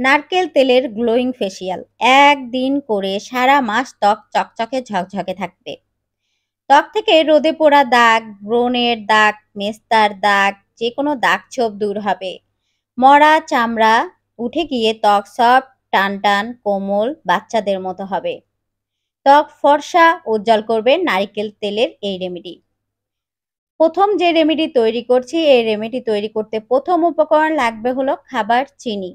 নারকেল তেলের glowing facial একদিন করে সারা মাস ত্বক চকচকে ঝকঝকে থাকবে। ত্বক থেকে রোদে পোড়া দাগ, ব্রণের দাগ, মেস্তার দাগ, যে কোনো দাগ ছোপ দূর হবে। মরা চামড়া উঠে গিয়ে ত্বক সফট, টান টান, কোমল, বাচ্চাদের মতো হবে। ত্বক ফর্সা উজ্জ্বল করবে নারকেল তেলের এই রেমেডি। প্রথম যে রেমেডি তৈরি করছি, এই রেমেডি তৈরি করতে প্রথম উপকরণ লাগবে হলো খাবার চিনি।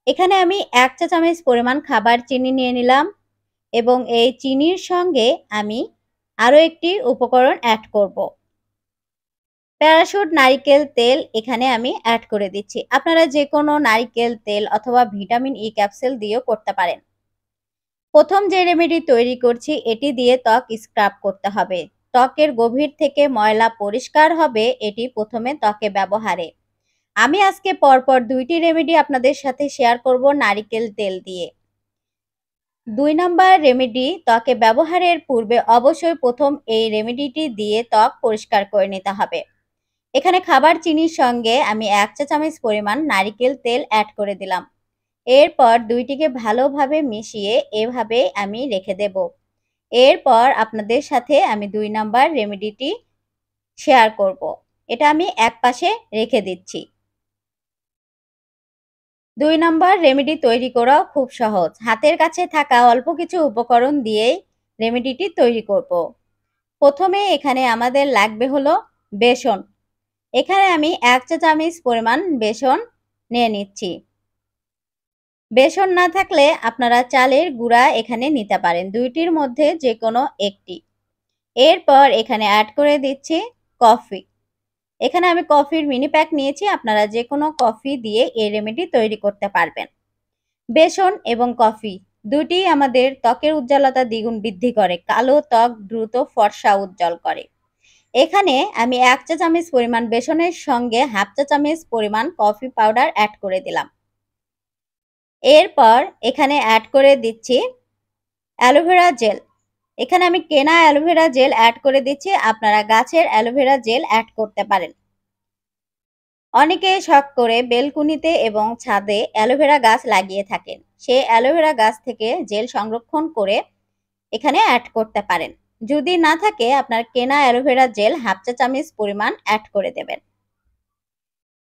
এখানে আমি ১ চা চামচ পরিমাণ খাবার চিনি নিয়ে নিলাম এবং এই চিনির সঙ্গে আমি আরও একটি উপকরণ অ্যাড করব। প্যারাশুট নারিকেল তেল এখানে আমি অ্যাড করে দিচ্ছি। আপনারা যে কোনো নারিকেল তেল অথবা ভিটামিন ই ক্যাপসুল দিয়েও করতে পারেন। প্রথম যে রেমেডি তৈরি করছি এটি দিয়ে ত্বক স্ক্রাব করতে হবে। ত্বকের গভীর থেকে ময়লা পরিষ্কার হবে এটি প্রথমে ত্বকে ব্যবহারে। আমি আজকে পরপর ২টি রেমেডি আপনাদের সাথে শেয়ার করব নারিকেল তেল দিয়ে। ২ নম্বর রেমেডি ত্বকে ব্যবহারের পূর্বে অবশ্যই প্রথম এই রেমেডিটি দিয়ে ত্বক পরিষ্কার করে নিতে হবে। এখানে খাবার চিনির সঙ্গে আমি ১ চা চামচ পরিমাণ নারিকেল তেল অ্যাড করে দিলাম। এরপর দুইটিকে ভালোভাবে মিশিয়ে এভাবে আমি রেখে দেব। এরপর আপনাদের সাথে আমি ২ নম্বর রেমেডিটি শেয়ার করব। এটা আমি একপাশে রেখে দিচ্ছি। ২ নম্বর রেমেডি তৈরি করাও খুব সহজ। হাতের কাছে থাকা অল্প কিছু উপকরণ দিয়েই রেমেডিটি তৈরি করব। প্রথমে এখানে আমাদের লাগবে হলো বেসন। এখানে আমি ১ চা চামচ পরিমাণ বেসন নিয়ে নিচ্ছি। বেসন না থাকলে আপনারা চালের গুঁড়া এখানে নিতে পারেন, দুইটির মধ্যে যে কোনো একটি। এরপর এখানে অ্যাড করে দিচ্ছি কফি। এখানে আমি কফির মিনি প্যাক নিয়েছি, আপনারা যে কোনো কফি দিয়ে এই রেমেডি তৈরি করতে পারবেন। বেসন এবং কফি দুটিই আমাদের ত্বকের উজ্জ্বলতা দ্বিগুণ বৃদ্ধি করে, কালো ত্বক দ্রুত ফর্সা উজ্জ্বল করে। এখানে আমি ১ চা চামচ পরিমাণ বেসনের সঙ্গে ১/২ চা চামচ পরিমাণ কফি পাউডার অ্যাড করে দিলাম। এরপর এখানে অ্যাড করে দিচ্ছি অ্যালোভেরা জেল। এখানে আমি কেনা অ্যালোভেরা জেল অ্যাড করে দিচ্ছি, আপনারা গাছের অ্যালোভেরা জেল অ্যাড করতে পারেন। অনেকে শখ করে বেলকুনিতে এবং ছাদে অ্যালোভেরা গাছ লাগিয়ে থাকেন। সেই অ্যালোভেরা গাছ থেকে জেল সংরক্ষণ করে এখানে অ্যাড করতে পারেন। যদি না থাকে আপনার কেনা অ্যালোভেরা জেল ১/২ চা চামচ পরিমাণ অ্যাড করে দেবেন।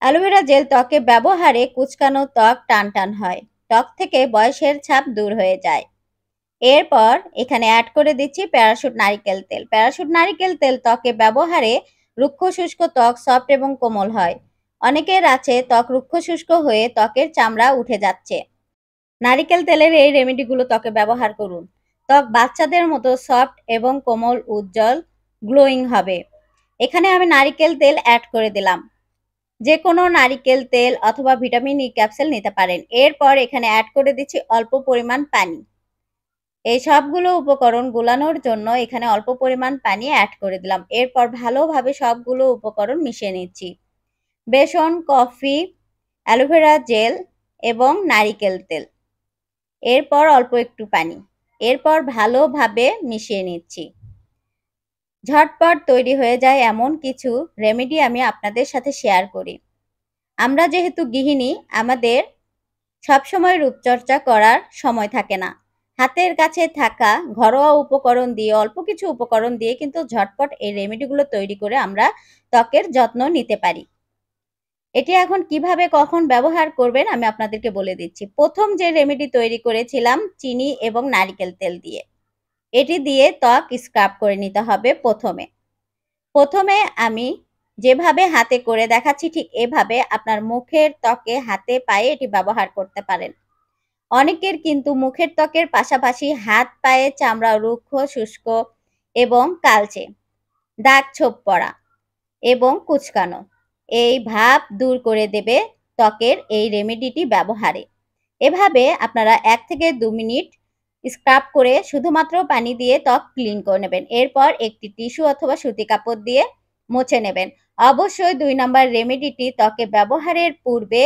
অ্যালোভেরা জেল ত্বকে ব্যবহারে কুঁচকানো ত্বক টান টান হয়, ত্বক থেকে বয়সের ছাপ দূর হয়ে যায়। এরপর এখানে অ্যাড করে দিচ্ছি প্যারাশুট নারিকেল তেল। প্যারাশুট নারিকেল তেল ত্বকে ব্যবহারে রুক্ষ শুষ্ক ত্বক সফট এবং কোমল হয়। অনেকের আছে ত্বক রুক্ষ শুষ্ক হয়ে ত্বকের চামড়া উঠে যাচ্ছে। নারিকেল তেলের এই রেমেডিগুলো ত্বকে ব্যবহার করুন। ত্বক বাচ্চাদের মতো সফট এবং কোমল, উজ্জ্বল, গ্লোয়িং হবে। এখানে আমি নারিকেল তেল অ্যাড করে দিলাম। যে কোনো নারিকেল তেল অথবা ভিটামিন ই ক্যাপসুল নিতে পারেন। এরপর এখানে অ্যাড করে দিচ্ছি অল্প পরিমাণ পানি। এই সবগুলো উপকরণ গুলানোর জন্য এখানে অল্প পরিমাণ পানি অ্যাড করে দিলাম। এরপর ভালোভাবে সবগুলো উপকরণ মিশিয়ে নিচ্ছি। বেসন, কফি, অ্যালোভেরা জেল এবং নারিকেল তেল। এরপর অল্প একটু পানি। এরপর ভালোভাবে মিশিয়ে নিচ্ছি। ঝটপট তৈরি হয়ে যায় এমন কিছু রেমেডি আমি আপনাদের সাথে শেয়ার করি। আমরা যেহেতু গৃহিণী, আমাদের সবসময় রূপচর্চা করার সময় থাকে না। হাতের কাছে থাকা ঘরোয়া উপকরণ দিয়ে, অল্প কিছু উপকরণ দিয়ে কিন্তু ঝটপট এই রেমেডিগুলো তৈরি করে আমরা ত্বকের যত্ন নিতে পারি। এটি এখন কিভাবে কখন ব্যবহার করবেন আমি আপনাদেরকে বলে দিচ্ছি। প্রথম যে রেমেডি তৈরি করেছিলাম চিনি এবং নারিকেল তেল দিয়ে, এটি দিয়ে ত্বক স্ক্রাব করে নিতে হবে প্রথমে আমি যেভাবে হাতে করে দেখাচ্ছি ঠিক এভাবে আপনার মুখের ত্বকে, হাতে, পায়ে এটি ব্যবহার করতে পারেন। অনেকের কিন্তু মুখের ত্বকের পাশাপাশি হাত পায়ে চামড়া রুক্ষ শুষ্ক এবং কালচে, দাগ ছোপ পড়া এবং কুচকানো, এই ভাব দূর করে দেবে ত্বকের এই রেমেডিটি ব্যবহারে। এভাবে আপনারা ১ থেকে ২ মিনিট স্ক্রাব করে শুধুমাত্র পানি দিয়ে ত্বক ক্লিন করে নেবেন। এরপর একটি টিস্যু অথবা সুতি কাপড় দিয়ে মুছে নেবেন। অবশ্যই ২ নম্বর রেমেডিটি ত্বকে ব্যবহারের পূর্বে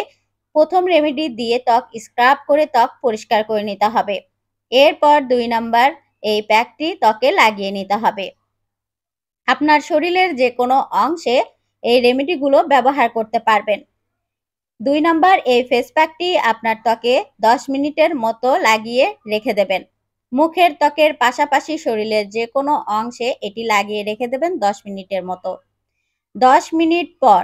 প্রথম রেমেডি দিয়ে ত্বক স্ক্রাব করে ত্বক পরিষ্কার করে নিতে হবে। এরপর ২ নম্বর এই প্যাকটি ত্বকে লাগিয়ে নিতে হবে। আপনার শরীরের যে কোনো অংশে এই রেমেডিগুলো ব্যবহার করতে পারবেন। 2 নাম্বার, এই ফেস প্যাকটি আপনার ত্বকে 10 মিনিটের মতো লাগিয়ে রেখে দেবেন। মুখের ত্বকের পাশাপাশি শরীরের যে কোনো অংশে এটি লাগিয়ে রেখে দেবেন 10 মিনিটের মতো। 10 মিনিট পর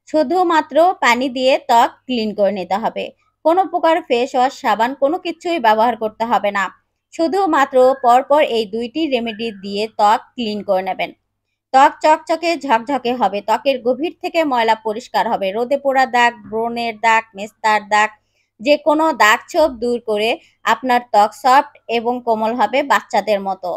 শুধুমাত্র পানি দিয়ে ত্বক ক্লিন করে নিতে হবে। কোনো প্রকার ফেস ওয়াশ, সাবান কোনো কিছুই ব্যবহার করতে হবে না। শুধুমাত্র পরপর এই 2টি রেমেডি দিয়ে ত্বক ক্লিন করে নেবেন। ত্বক চকচকে ঝকঝকে হবে, ত্বকের গভীর থেকে ময়লা পরিষ্কার হবে, রোদে পোড়া দাগ, ব্রণের দাগ, মেস্তার দাগ, যে কোনো দাগ ছোপ দূর করে আপনার ত্বক সফট এবং কোমল হবে বাচ্চাদের মতো।